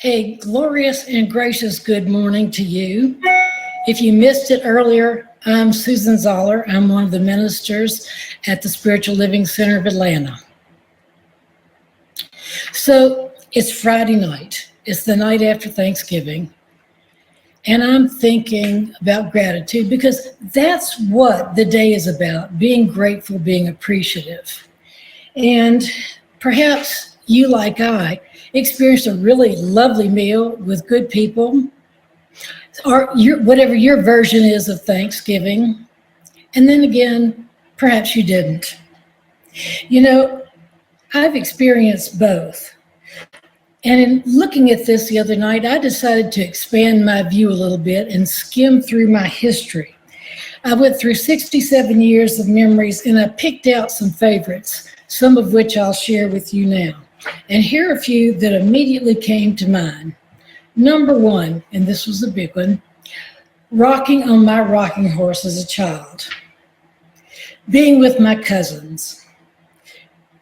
A glorious and gracious good morning to you. If you missed it earlier, I'm Susan Zoller. I'm one of the ministers at the Spiritual Living Center of Atlanta. So it's Friday night. It's the night after Thanksgiving. And I'm thinking about gratitude because that's what the day is about, being grateful, being appreciative. And perhaps you, like I, experienced a really lovely meal with good people, or whatever your version is of Thanksgiving. And then again, perhaps you didn't. You know, I've experienced both. And in looking at this the other night, I decided to expand my view a little bit and skim through my history. I went through 67 years of memories and I picked out some favorites, some of which I'll share with you now. And here are a few that immediately came to mind. Number one, and this was a big one, rocking on my rocking horse as a child, being with my cousins,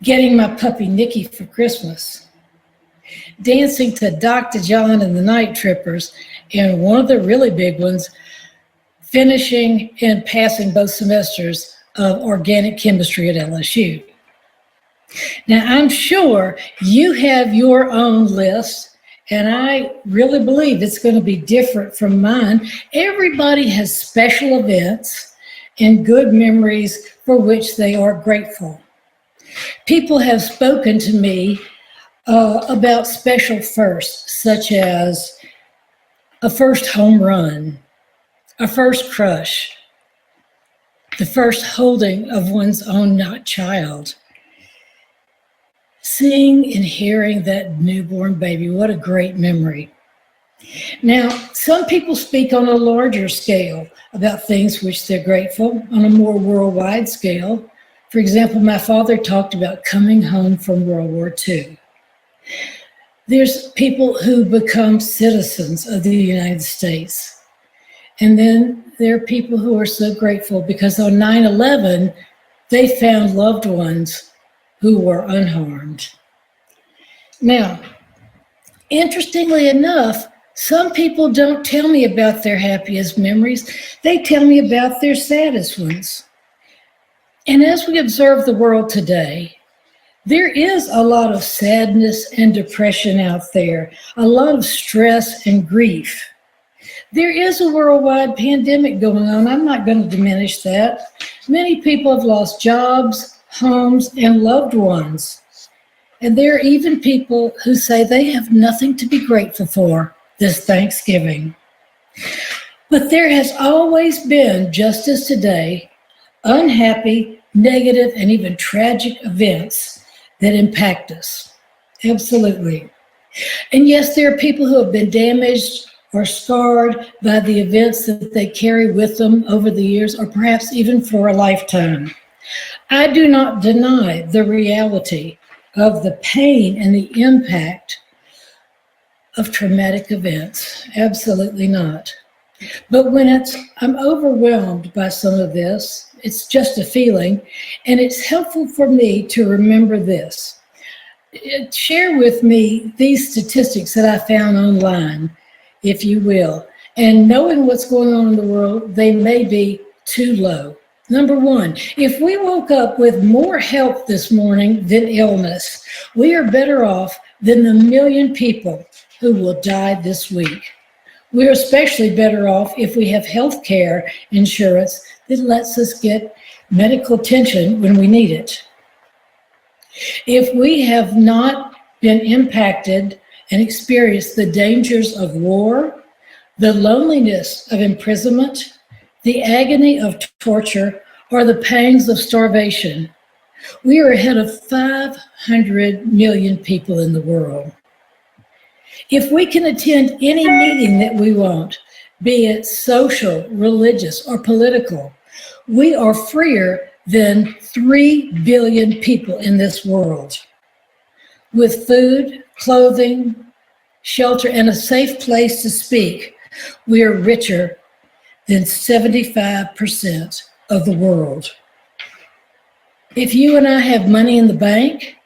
getting my puppy Nikki for Christmas, dancing to Dr. John and the Night Trippers, and one of the really big ones, finishing and passing both semesters of organic chemistry at LSU. Now, I'm sure you have your own list, and I really believe it's going to be different from mine. Everybody has special events and good memories for which they are grateful. People have spoken to me about special firsts, such as a first home run, a first crush, the first holding of one's own child, seeing and hearing that newborn baby. What a great memory. Now, some people speak on a larger scale about things which they're grateful, on a more worldwide scale. For example, my father talked about coming home from World War II. There's people who become citizens of the United States. And then there are people who are so grateful because on 9/11, they found loved ones who were unharmed. Now, interestingly enough, some people don't tell me about their happiest memories. They tell me about their saddest ones. And as we observe the world today, there is a lot of sadness and depression out there, a lot of stress and grief. There is a worldwide pandemic going on. I'm not going to diminish that. Many people have lost jobs, homes, and loved ones. And there are even people who say they have nothing to be grateful for this Thanksgiving. But there has always been, just as today, unhappy, negative, and even tragic events that impact us. Absolutely. And yes, there are people who have been damaged or scarred by the events that they carry with them over the years, or perhaps even for a lifetime. I do not deny the reality of the pain and the impact of traumatic events. Absolutely not. But when I'm overwhelmed by some of this, it's just a feeling, and it's helpful for me to remember this. Share with me these statistics that I found online, if you will. And knowing what's going on in the world, they may be too low. Number one, if we woke up with more health this morning than illness, we are better off than the 1 million people who will die this week. We're especially better off if we have health care insurance that lets us get medical attention when we need it. If we have not been impacted and experienced the dangers of war, the loneliness of imprisonment, the agony of torture, or the pangs of starvation, we are ahead of 500 million people in the world. If we can attend any meeting that we want, be it social, religious, or political, we are freer than 3 billion people in this world. With food, clothing, shelter, and a safe place to speak, we are richer than 75% of the world. If you and I have money in the bank,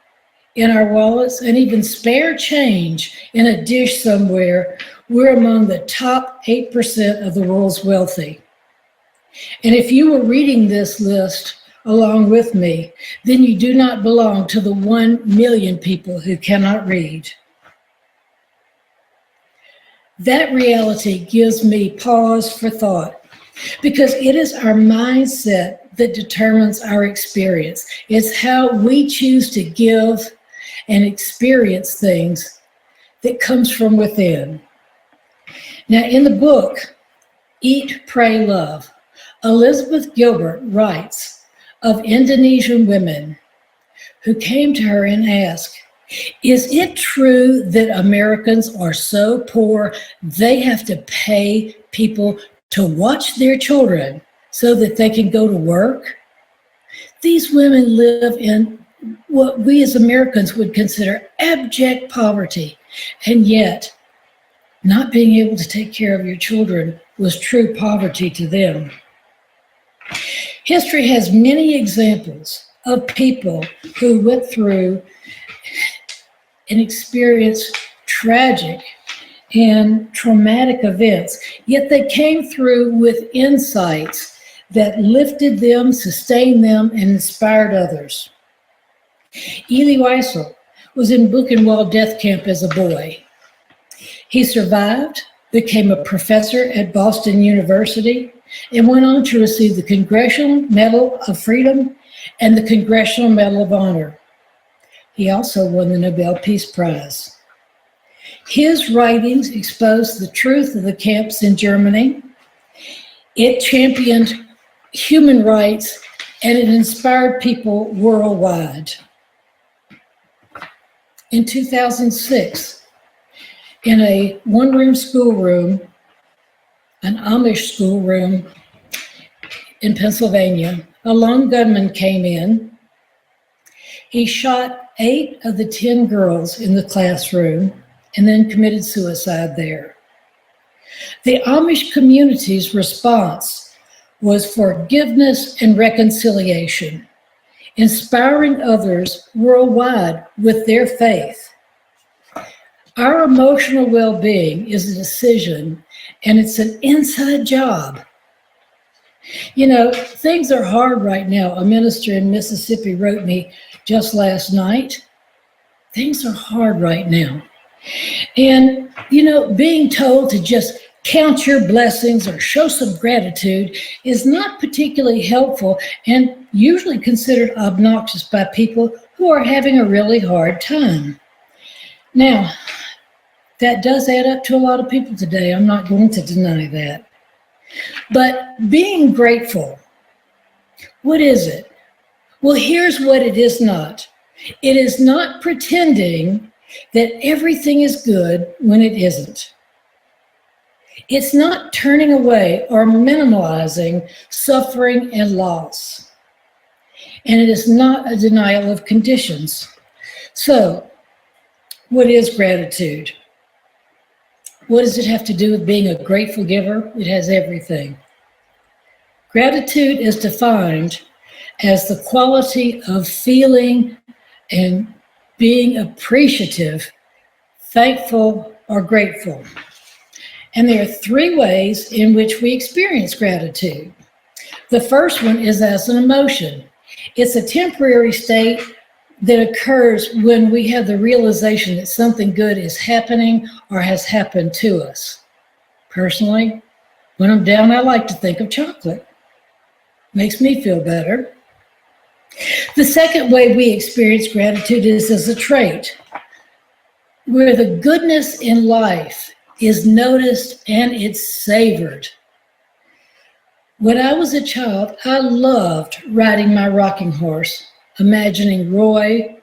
in our wallets and even spare change in a dish somewhere, we're among the top 8% of the world's wealthy. And if you were reading this list along with me, then you do not belong to the 1 million people who cannot read. That reality gives me pause for thought, because it is our mindset that determines our experience. It's how we choose to give and experience things that comes from within. Now, in the book, Eat, Pray, Love, Elizabeth Gilbert writes of Indonesian women who came to her and asked, "Is it true that Americans are so poor they have to pay people to watch their children so that they can go to work?" These women live in what we as Americans would consider abject poverty, and yet not being able to take care of your children was true poverty to them. History has many examples of people who went through and experienced tragic and traumatic events, yet they came through with insights that lifted them, sustained them, and inspired others. Elie Wiesel was in Buchenwald death camp as a boy. He survived, became a professor at Boston University, and went on to receive the Congressional Medal of Freedom and the Congressional Medal of Honor. He also won the Nobel Peace Prize. His writings exposed the truth of the camps in Germany. It championed human rights, and it inspired people worldwide. In 2006, in a one-room schoolroom, an Amish schoolroom in Pennsylvania, a lone gunman came in. He shot 8 of the 10 girls in the classroom and then committed suicide there. The Amish community's response was forgiveness and reconciliation, inspiring others worldwide with their faith. Our emotional well-being is a decision, and it's an inside job. You know, things are hard right now. A minister in Mississippi wrote me just last night. Things are hard right now. And, you know, being told to just count your blessings or show some gratitude is not particularly helpful and usually considered obnoxious by people who are having a really hard time. Now, that does add up to a lot of people today. I'm not going to deny that. But being grateful, what is it? Well, here's what it is not. It is not pretending that everything is good when it isn't. It's not turning away or minimalizing suffering and loss. And it is not a denial of conditions. So, what is gratitude? What does it have to do with being a grateful giver? It has everything. Gratitude is defined as the quality of feeling and being appreciative, thankful, or grateful. And there are 3 ways in which we experience gratitude. The first one is as an emotion. It's a temporary state that occurs when we have the realization that something good is happening or has happened to us. Personally, when I'm down, I like to think of chocolate. Makes me feel better. The second way we experience gratitude is as a trait, where the goodness in life is noticed and it's savored. When I was a child, I loved riding my rocking horse, imagining Roy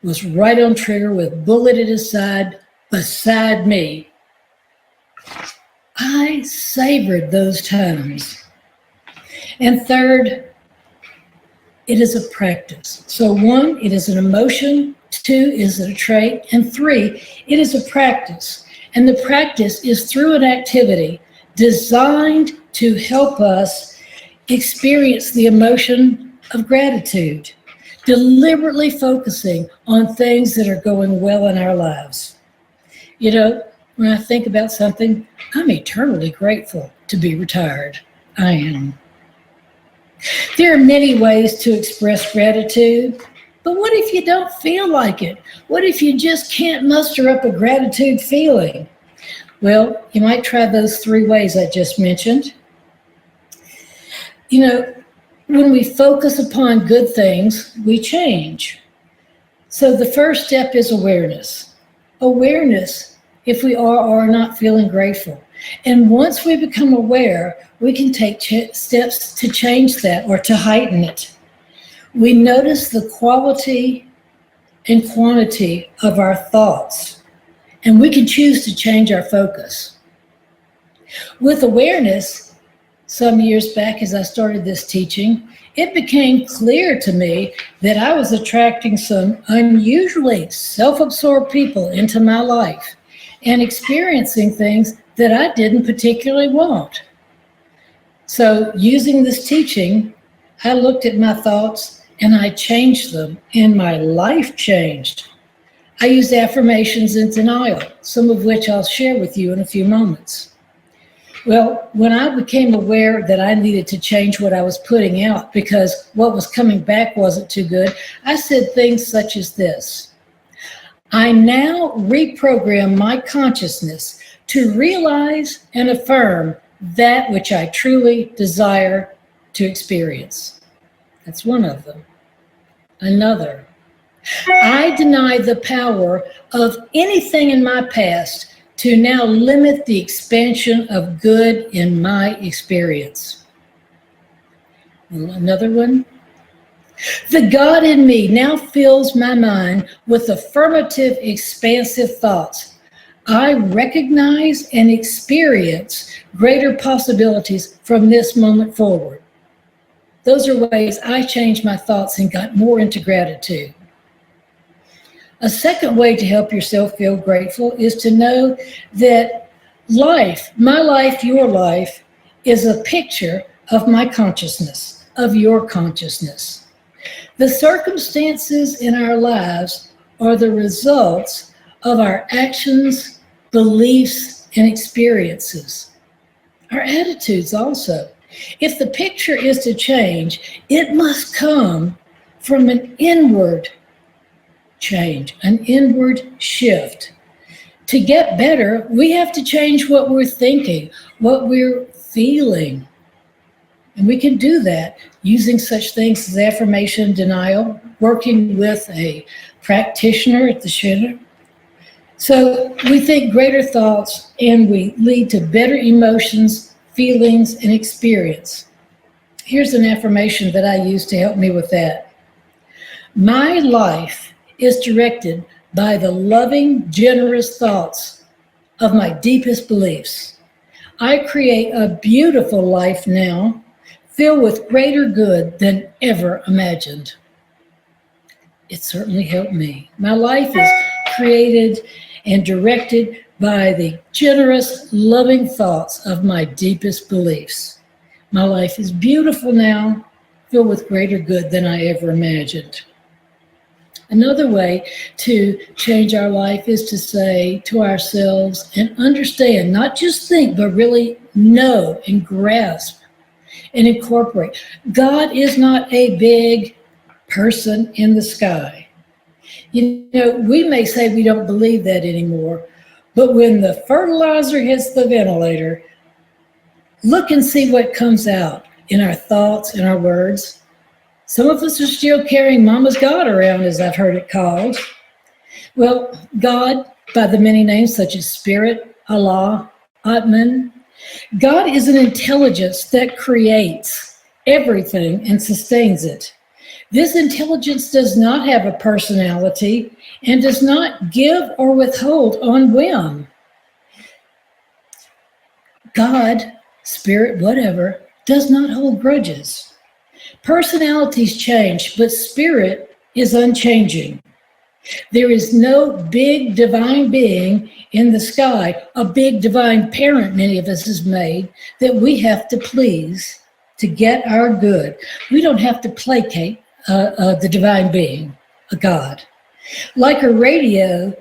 was right on trigger with bullet at his side beside me. I savored those times. And third, it is a practice. So 1, it is an emotion. 2, is it a trait? And 3, it is a practice. And the practice is through an activity designed to help us experience the emotion of gratitude. deliberately focusing on things that are going well in our lives. You know, when I think about something, I'm eternally grateful to be retired. I am. There are many ways to express gratitude, but what if you don't feel like it? What if you just can't muster up a gratitude feeling? Well, you might try those 3 ways I just mentioned. You know, when we focus upon good things, we change. So the first step is awareness. Awareness if we are or are not feeling grateful. And once we become aware, we can take steps to change that or to heighten it. We notice the quality and quantity of our thoughts, and we can choose to change our focus. With awareness, some years back as I started this teaching, it became clear to me that I was attracting some unusually self-absorbed people into my life and experiencing things that I didn't particularly want. So using this teaching, I looked at my thoughts and I changed them, and my life changed. I used affirmations and denial, some of which I'll share with you in a few moments. Well, when I became aware that I needed to change what I was putting out because what was coming back wasn't too good, I said things such as this: I now reprogram my consciousness to realize and affirm that which I truly desire to experience. That's one of them. Another: I deny the power of anything in my past to now limit the expansion of good in my experience. Another one: the God in me now fills my mind with affirmative, expansive thoughts. I recognize and experience greater possibilities from this moment forward. Those are ways I changed my thoughts and got more into gratitude. A second way to help yourself feel grateful is to know that life, my life, your life, is a picture of my consciousness, of your consciousness. The circumstances in our lives are the results of our actions, beliefs, and experiences. Our attitudes also. If the picture is to change, it must come from an inward change, an inward shift. To get better, we have to change what we're thinking, what we're feeling. And we can do that using such things as affirmation denial, working with a practitioner at the center. So we think greater thoughts and we lead to better emotions, feelings, and experience. Here's an affirmation that I use to help me with that. My life is directed by the loving, generous thoughts of my deepest beliefs. I create a beautiful life now, filled with greater good than ever imagined. It certainly helped me. My life is created and directed by the generous, loving thoughts of my deepest beliefs. My life is beautiful now, filled with greater good than I ever imagined. Another way to change our life is to say to ourselves and understand, not just think, but really know and grasp and incorporate. God is not a big person in the sky. You know, we may say we don't believe that anymore, but when the fertilizer hits the ventilator, look and see what comes out in our thoughts and our words. Some of us are still carrying Mama's God around, as I've heard it called. Well, God, by the many names such as Spirit, Allah, Atman, God is an intelligence that creates everything and sustains it. This intelligence does not have a personality and does not give or withhold on whim. God, Spirit, whatever, does not hold grudges. Personalities change, but Spirit is unchanging. There is no big divine being in the sky, a big divine parent many of us has made, that we have to please to get our good. We don't have to placate the divine being, a God. Like a radio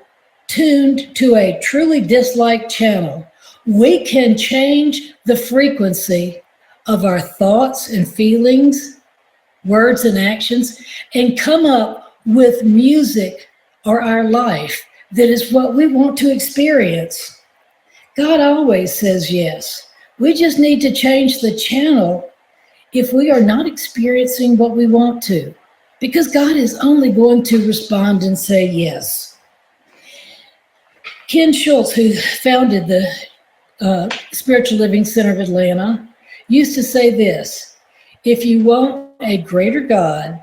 tuned to a truly disliked channel, we can change the frequency of our thoughts and feelings, words and actions, and come up with music or our life that is what we want to experience. God always says yes. We just need to change the channel if we are not experiencing what we want to, because God is only going to respond and say yes. Ken Schultz, who founded the Spiritual Living Center of Atlanta, used to say this: if you want a greater God,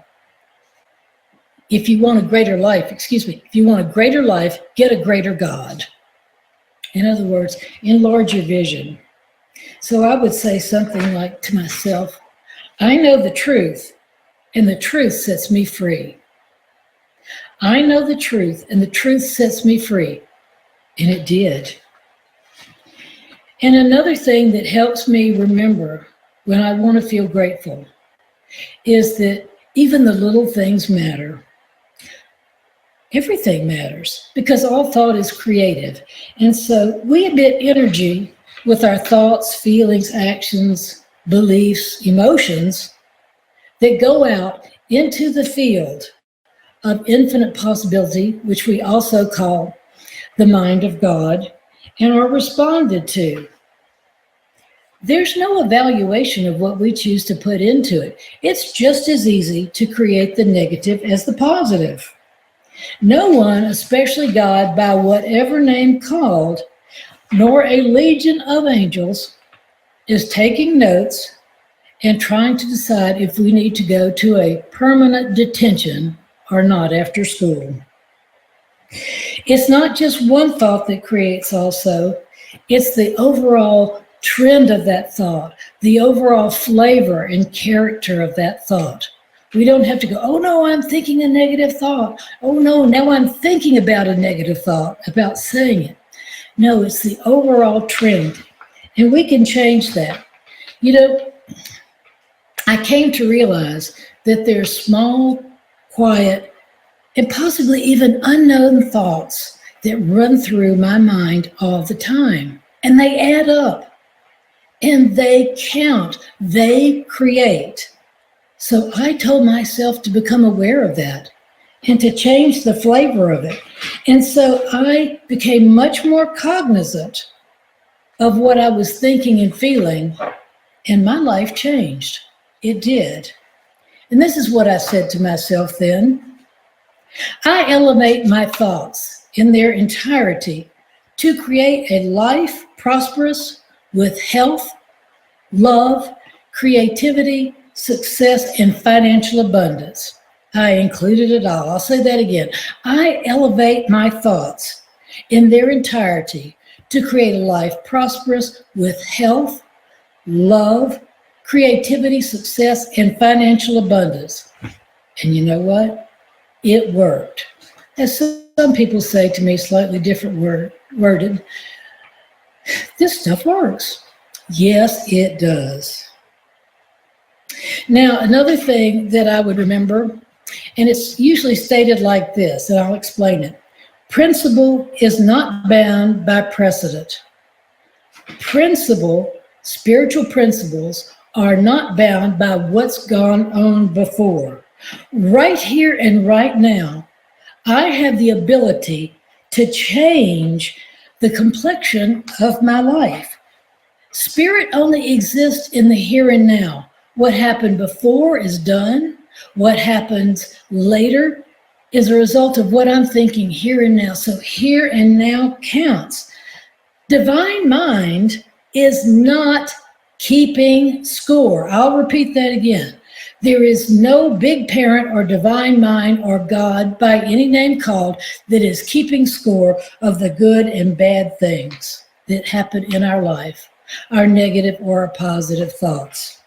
if you want a greater life, if you want a greater life, get a greater God. In other words, enlarge your vision. So I would say something like to myself, I know the truth, and the truth sets me free. I know the truth, and the truth sets me free. And it did. And another thing that helps me remember when I want to feel grateful is that even the little things matter. Everything matters, because all thought is creative. And so we emit energy with our thoughts, feelings, actions, beliefs, emotions that go out into the field of infinite possibility, which we also call the mind of God, and are responded to. There's no evaluation of what we choose to put into it. It's just as easy to create the negative as the positive. No one, especially God, by whatever name called, nor a legion of angels, is taking notes and trying to decide if we need to go to a permanent detention or not after school. It's not just one thought that creates also, it's the overall trend of that thought, the overall flavor and character of that thought. We don't have to go, oh no, I'm thinking a negative thought. Oh no, now I'm thinking about a negative thought, about saying it. No, it's the overall trend. And we can change that. You know, I came to realize that there's small, quiet, and possibly even unknown thoughts that run through my mind all the time. And they add up. And they count. They create. So I told myself to become aware of that and to change the flavor of it. And so I became much more cognizant of what I was thinking and feeling, and my life changed. It did. And this is what I said to myself then. I elevate my thoughts in their entirety to create a life prosperous with health, love, creativity, success, and financial abundance. I included it all. I'll say that again. I elevate my thoughts in their entirety to create a life prosperous with health, love, creativity, success, and financial abundance. And you know what? It worked. As some people say to me, slightly different worded, this stuff works. Yes, it does. Now, another thing that I would remember, and it's usually stated like this, and I'll explain it. Principle is not bound by precedent. Spiritual principles are not bound by what's gone on before. Right here and right now, I have the ability to change the complexion of my life. Spirit only exists in the here and now. What happened before is done. What happens later is a result of what I'm thinking here and now. So here and now counts. Divine mind is not keeping score. I'll repeat that again. There is no big parent or divine mind or God by any name called that is keeping score of the good and bad things that happen in our life, our negative or our positive thoughts.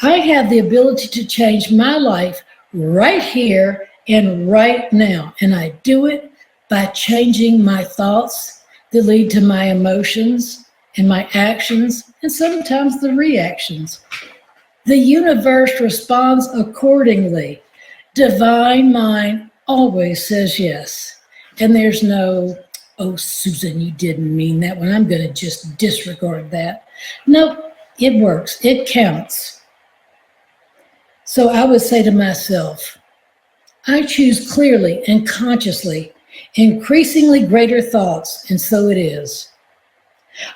I have the ability to change my life right here and right now. And I do it by changing my thoughts that lead to my emotions and my actions and sometimes the reactions. The universe responds accordingly. Divine mind always says yes. And there's no, oh, Susan, you didn't mean that one. I'm going to just disregard that. Nope, it works. It counts. So I would say to myself, I choose clearly and consciously increasingly greater thoughts, and so it is.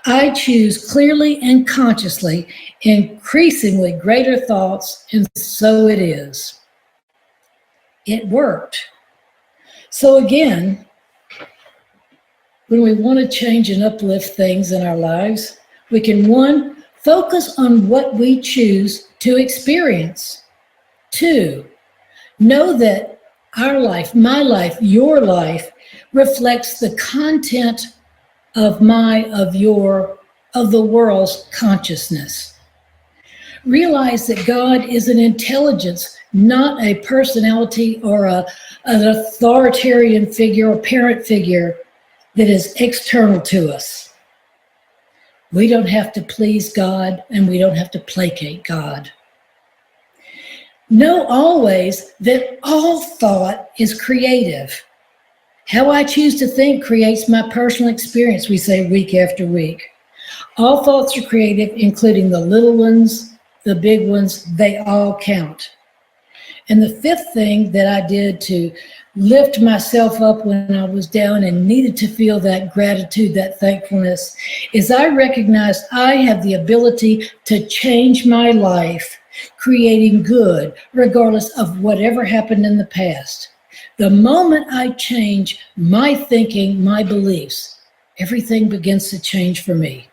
I choose clearly and consciously increasingly greater thoughts, and so it is. It worked. So again, when we want to change and uplift things in our lives, we can, 1, focus on what we choose to experience. 2, know that our life, my life, your life, reflects the content of the world's consciousness. Realize that God is an intelligence, not a personality or an authoritarian figure or parent figure that is external to us. We don't have to please God, and we don't have to placate God. Know always that all thought is creative. How I choose to think creates my personal experience, we say week after week. All thoughts are creative, including the little ones, the big ones, they all count. And the 5th thing that I did to lift myself up when I was down and needed to feel that gratitude, that thankfulness, is I recognized I have the ability to change my life, creating good, regardless of whatever happened in the past. The moment I change my thinking, my beliefs, everything begins to change for me.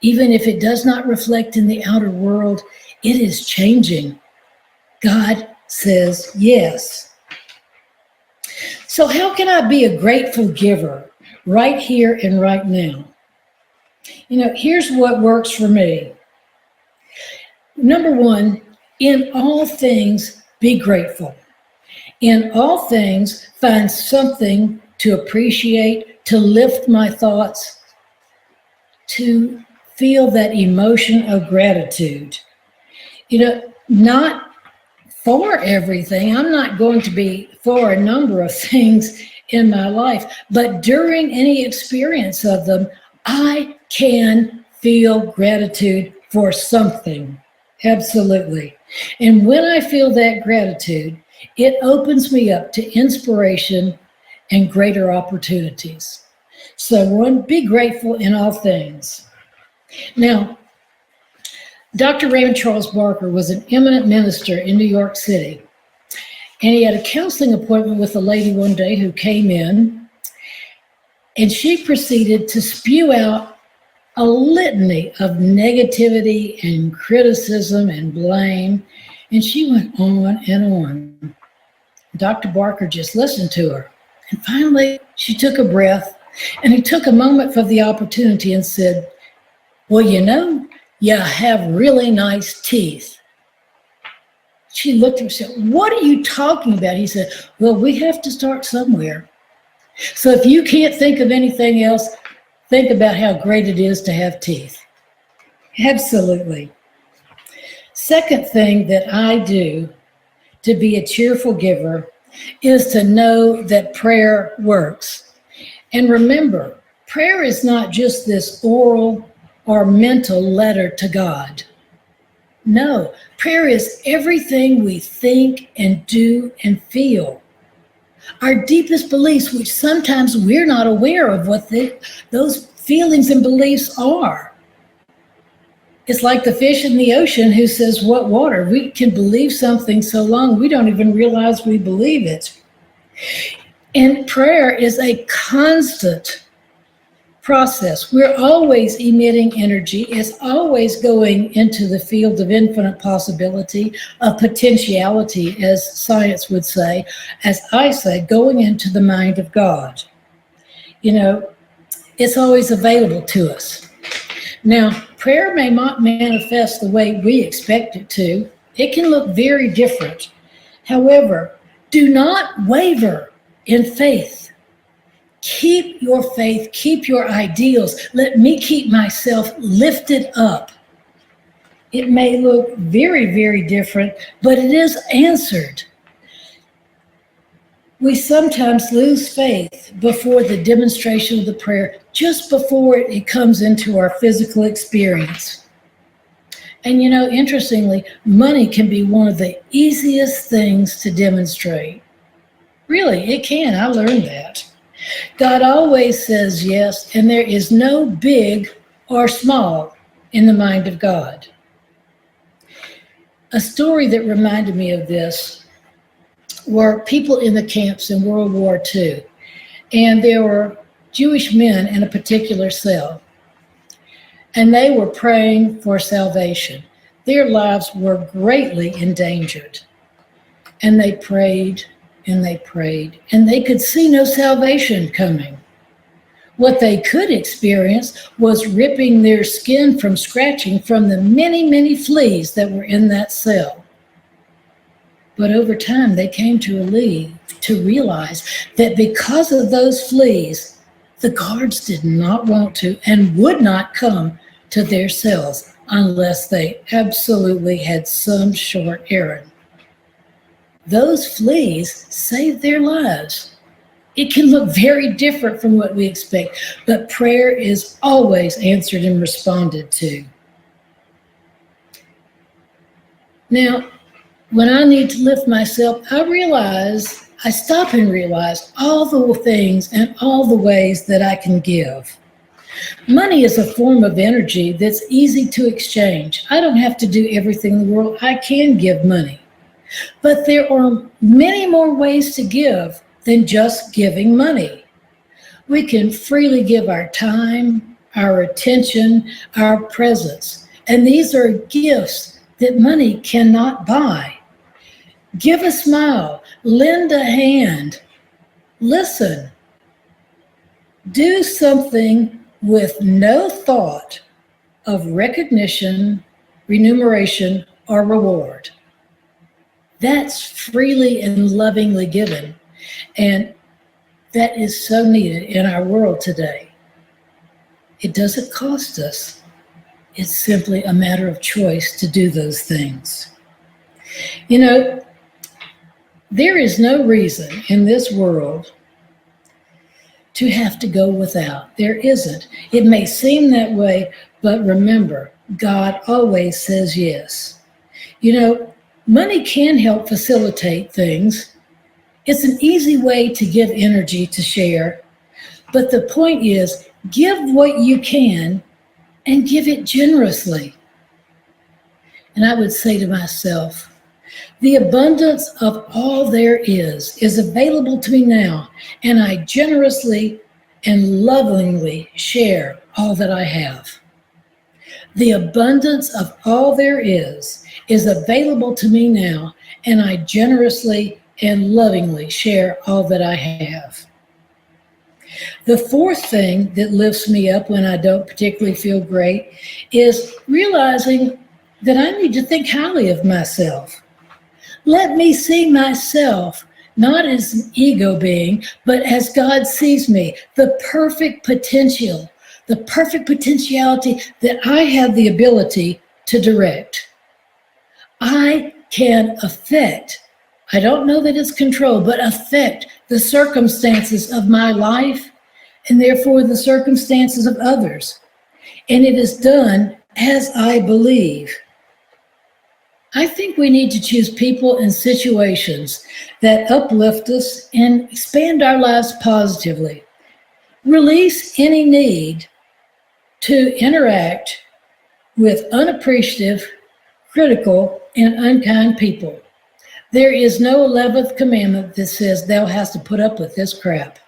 Even if it does not reflect in the outer world, it is changing. God says yes. So how can I be a grateful giver right here and right now? Here's what works for me. Number 1, in all things, be grateful. In all things, find something to appreciate, to lift my thoughts, to feel that emotion of gratitude. Not for everything. I'm not going to be for a number of things in my life, but during any experience of them, I can feel gratitude for something. Absolutely. And when I feel that gratitude, it opens me up to inspiration and greater opportunities. So 1, be grateful in all things. Now, Dr. Raymond Charles Barker was an eminent minister in New York City. And he had a counseling appointment with a lady one day who came in, and she proceeded to spew out a litany of negativity and criticism and blame. And she went on and on. Dr. Barker just listened to her. And finally, she took a breath, and he took a moment for the opportunity and said, well, you have really nice teeth. She looked at him and said, what are you talking about? He said, well, we have to start somewhere. So if you can't think of anything else, think about how great it is to have teeth. Absolutely. Second thing that I do to be a cheerful giver is to know that prayer works. And remember, prayer is not just this oral or mental letter to God. No, prayer is everything we think and do and feel. Our deepest beliefs, which sometimes we're not aware of what those feelings and beliefs are. It's like the fish in the ocean who says, what water? We can believe something so long we don't even realize we believe it. And prayer is a constant process. We're always emitting energy. It's always going into the field of infinite possibility, of potentiality, as science would say, as I say, going into the mind of God. It's always available to us. Now, prayer may not manifest the way we expect it to. It can look very different. However, do not waver in faith. Keep your faith, keep your ideals. Let me keep myself lifted up. It may look very, very different, but it is answered. We sometimes lose faith before the demonstration of the prayer, just before it comes into our physical experience. And interestingly, money can be one of the easiest things to demonstrate. Really, it can. I learned that. God always says yes, and there is no big or small in the mind of God. A story that reminded me of this were people in the camps in World War II, and there were Jewish men in a particular cell, and they were praying for salvation. Their lives were greatly endangered, and they prayed and they prayed, and they could see no salvation coming. What they could experience was ripping their skin from scratching from the many, many fleas that were in that cell. But over time, they came to realize that because of those fleas, the guards did not want to and would not come to their cells unless they absolutely had some short errand. Those fleas saved their lives. It can look very different from what we expect, but prayer is always answered and responded to. Now, when I need to lift myself, I stop and realize all the things and all the ways that I can give. Money is a form of energy that's easy to exchange. I don't have to do everything in the world. I can give money. But there are many more ways to give than just giving money. We can freely give our time, our attention, our presence. And these are gifts that money cannot buy. Give a smile, lend a hand, listen. Do something with no thought of recognition, remuneration, or reward. That's freely and lovingly given. And that is so needed in our world today. It doesn't cost us. It's simply a matter of choice to do those things. There is no reason in this world to have to go without. There isn't. It may seem that way, but remember, God always says yes. Money can help facilitate things. It's an easy way to give energy to share. But the point is, give what you can and give it generously. And I would say to myself, the abundance of all there is available to me now, and I generously and lovingly share all that I have. The abundance of all there is available to me now, and I generously and lovingly share all that I have. The fourth thing that lifts me up when I don't particularly feel great is realizing that I need to think highly of myself. Let me see myself not as an ego being, but as God sees me, the perfect potentiality that I have the ability to direct. I can affect, I don't know that it's control, but affect the circumstances of my life and therefore the circumstances of others. And it is done as I believe. I think we need to choose people and situations that uplift us and expand our lives positively. Release any need to interact with unappreciative, critical, and unkind people. There is no 11th commandment that says thou hast to put up with this crap.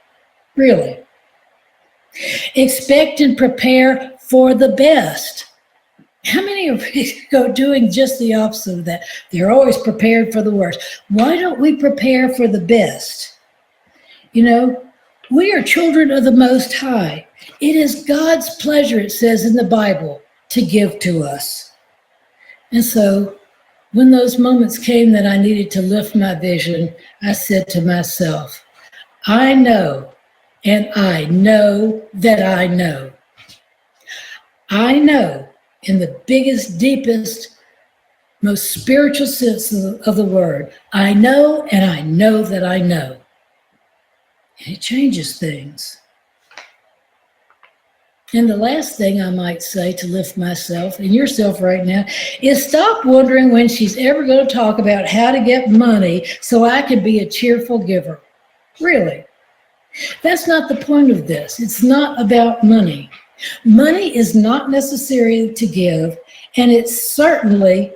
Really. Expect and prepare for the best. How many are doing just the opposite of that? They're always prepared for the worst. Why don't we prepare for the best? We are children of the Most High. It is God's pleasure, it says in the Bible, to give to us. And so when those moments came that I needed to lift my vision, I said to myself, I know, and I know that I know. I know in the biggest, deepest, most spiritual sense of the word, I know and I know that I know and it changes things. And the last thing I might say to lift myself and yourself right now is stop wondering when she's ever going to talk about how to get money so I can be a cheerful giver. Really. That's not the point of this. It's not about money. Money is not necessary to give, and it's certainly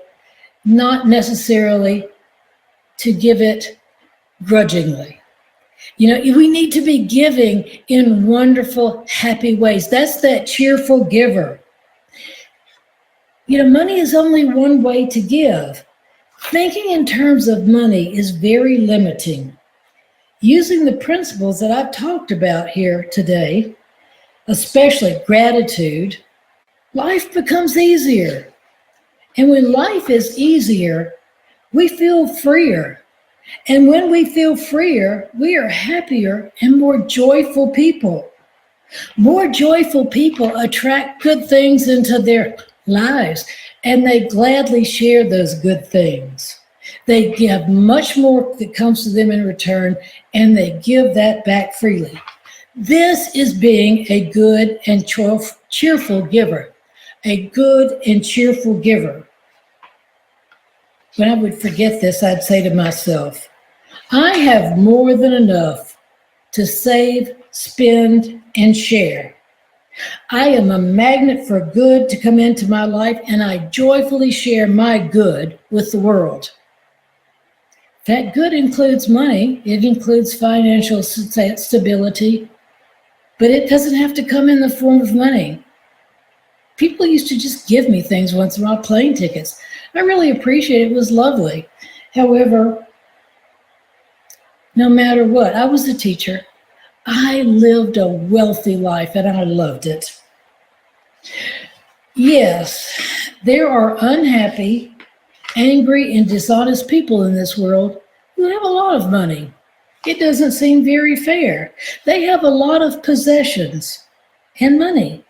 not necessarily to give it grudgingly. You know, we need to be giving in wonderful, happy ways. That's that cheerful giver. You know, money is only one way to give. Thinking in terms of money is very limiting. Using the principles that I've talked about here today, especially gratitude, life becomes easier. And when life is easier, we feel freer. And when we feel freer, we are happier and more joyful people. More joyful people attract good things into their lives, and they gladly share those good things. They give much more that comes to them in return, and they give that back freely. This is being a good and cheerful giver. A good and cheerful giver. When I would forget this, I'd say to myself, I have more than enough to save, spend, and share. I am a magnet for good to come into my life, and I joyfully share my good with the world. That good includes money. It includes financial stability, but it doesn't have to come in the form of money. People used to just give me things once in a while, plane tickets. I really appreciate it. It was lovely. However, no matter what, I was a teacher. I lived a wealthy life and I loved it. Yes, there are unhappy, angry, and dishonest people in this world who have a lot of money. It doesn't seem very fair. They have a lot of possessions and money.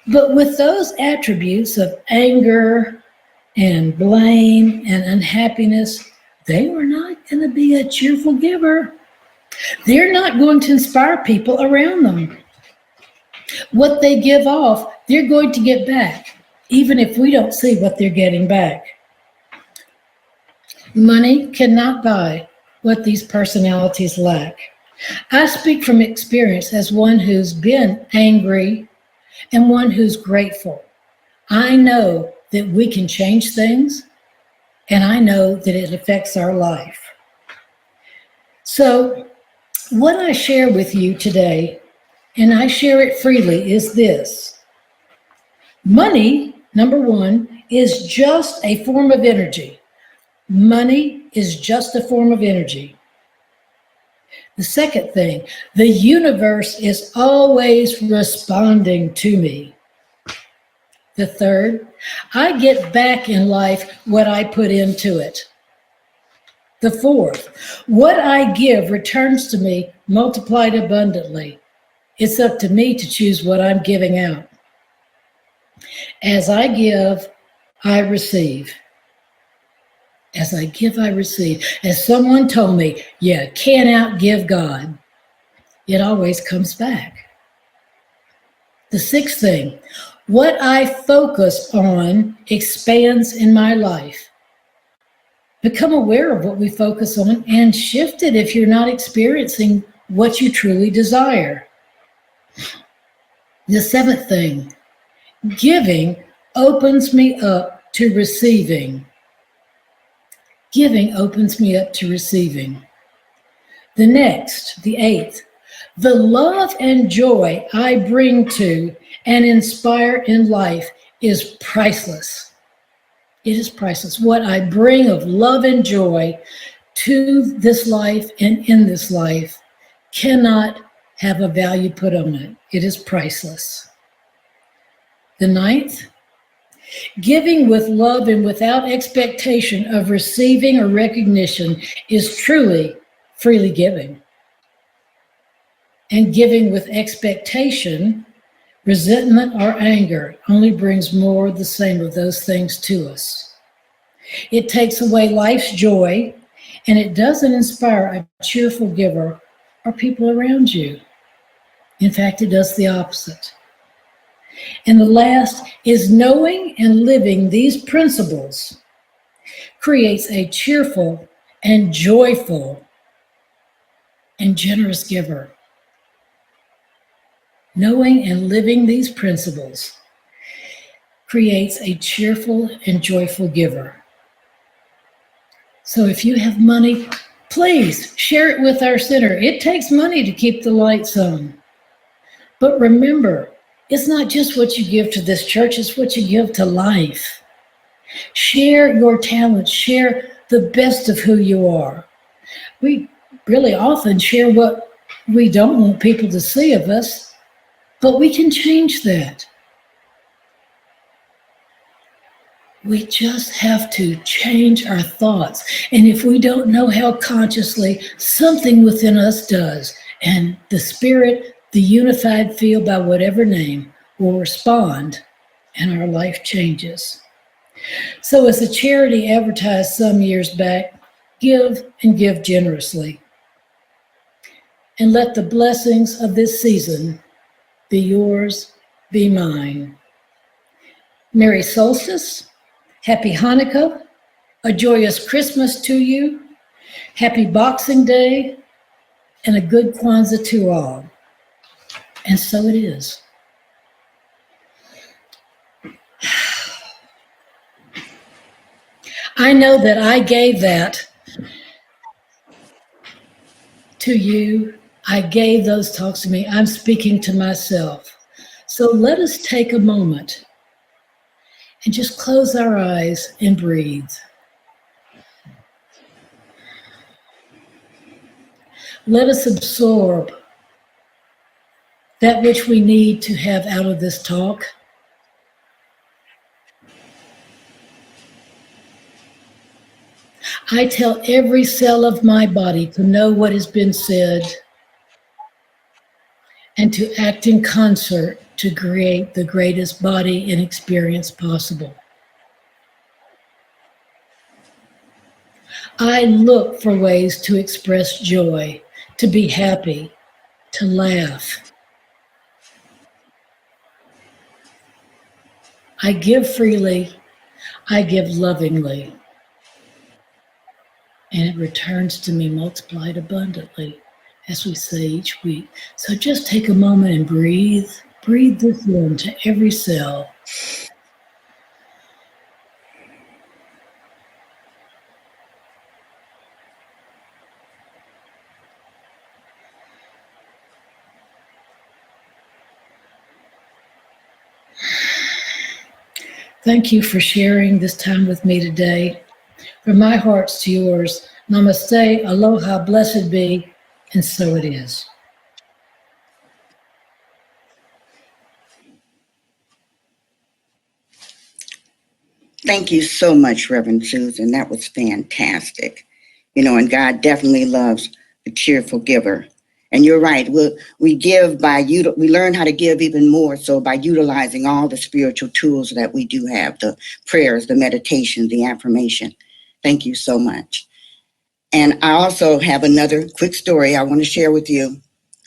But with those attributes of anger and blame and unhappiness, they were not going to be a cheerful giver. They're not going to inspire people around them. What they give off, they're going to get back, even if we don't see what they're getting back. Money cannot buy what these personalities lack. I speak from experience as one who's been angry and one who's grateful. I know that we can change things, and I know that it affects our life. So what I share with you today, and I share it freely, is this. Money, number one, is just a form of energy. Money is just a form of energy. The second thing, the universe is always responding to me. The third, I get back in life what I put into it. The fourth, what I give returns to me multiplied abundantly. It's up to me to choose what I'm giving out. As I give, I receive. As I give, I receive. As someone told me, you can't outgive God. It always comes back. The sixth thing, what I focus on expands in my life. Become aware of what we focus on and shift it if you're not experiencing what you truly desire. The seventh thing, giving opens me up to receiving. Giving opens me up to receiving. The next, the eighth, the love and joy I bring to and inspire in life is priceless. It is priceless. What I bring of love and joy to this life and in this life cannot have a value put on it. It is priceless. The ninth, giving with love and without expectation of receiving or recognition is truly freely giving. And giving with expectation, resentment or anger only brings more of the same of those things to us. It takes away life's joy, and it doesn't inspire a cheerful giver or people around you. In fact, it does the opposite. And the last is knowing and living these principles creates a cheerful and joyful and generous giver. Knowing and living these principles creates a cheerful and joyful giver. So if you have money, please share it with our center. It takes money to keep the lights on. But remember, it's not just what you give to this church, it's what you give to life. Share your talents, share the best of who you are. We really often share what we don't want people to see of us, but we can change that. We just have to change our thoughts. And if we don't know how consciously, something within us does. And the spirit, the unified field by whatever name, will respond and our life changes. So as a charity advertised some years back, give and give generously. And let the blessings of this season be yours, be mine. Merry Solstice. Happy Hanukkah, a joyous Christmas to you, happy Boxing Day, and a good Kwanzaa to all. And so it is. I know that I gave that to you. I gave those talks to me. I'm speaking to myself. So let us take a moment and just close our eyes and breathe. Let us absorb that which we need to have out of this talk. I tell every cell of my body to know what has been said and to act in concert to create the greatest body and experience possible. I look for ways to express joy, to be happy, to laugh. I give freely, I give lovingly, and it returns to me multiplied abundantly, as we say each week. So just take a moment and breathe. Breathe this into every cell. Thank you for sharing this time with me today. From my heart to yours, namaste, aloha, blessed be, and so it is. Thank you so much, Reverend Susan. That was fantastic. And God definitely loves a cheerful giver. And you're right. We give we learn how to give even more so by utilizing all the spiritual tools that we do have, the prayers, the meditation, the affirmation. Thank you so much. And I also have another quick story I want to share with you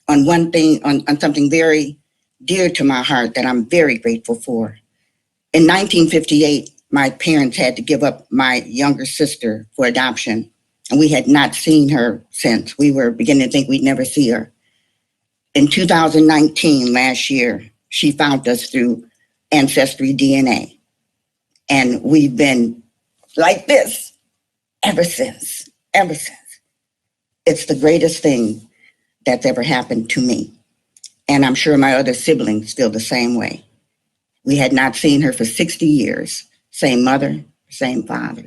on one thing, on something very dear to my heart that I'm very grateful for. In 1958, my parents had to give up my younger sister for adoption, and we had not seen her since. We were beginning to think we'd never see her. In 2019, last year, she found us through Ancestry DNA, and we've been like this ever since. It's the greatest thing that's ever happened to me, and I'm sure my other siblings feel the same way. We had not seen her for 60 years. Same mother, same father,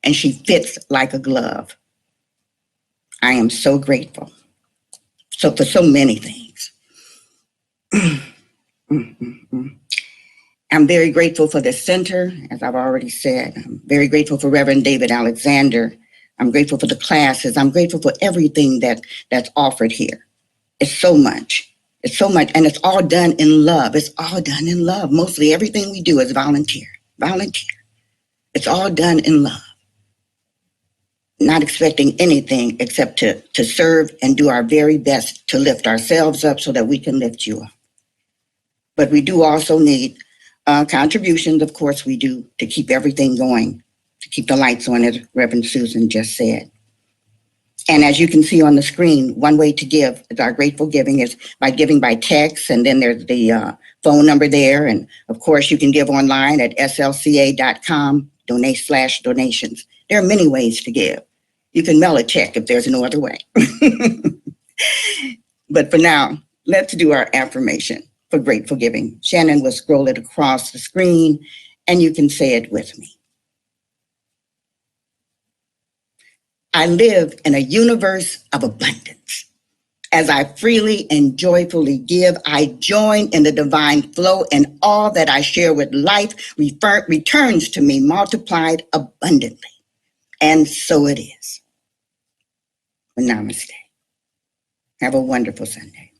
and she fits like a glove. I am so grateful. So for so many things. I'm very grateful for the center, as I've already said. I'm very grateful for Reverend David Alexander. I'm grateful for the classes. I'm grateful for everything that's offered here. It's so much. It's so much, and it's all done in love. It's all done in love. Mostly everything we do is volunteer. It's all done in love. not expecting anything except to serve and do our very best to lift ourselves up so that we can lift you up. But we do also need contributions, of course we do, to keep everything going, to keep the lights on, as Reverend Susan just said. And as you can see on the screen, one way to give is our grateful giving is by giving by text, and then there's the phone number there. And of course, you can give online at slca.com/donations. There are many ways to give. You can mail a check if there's no other way. But for now, let's do our affirmation for grateful giving. Shannon will scroll it across the screen, and you can say it with me. I live in a universe of abundance. As I freely and joyfully give, I join in the divine flow, and all that I share with life returns to me multiplied abundantly. And so it is. Namaste. Have a wonderful Sunday.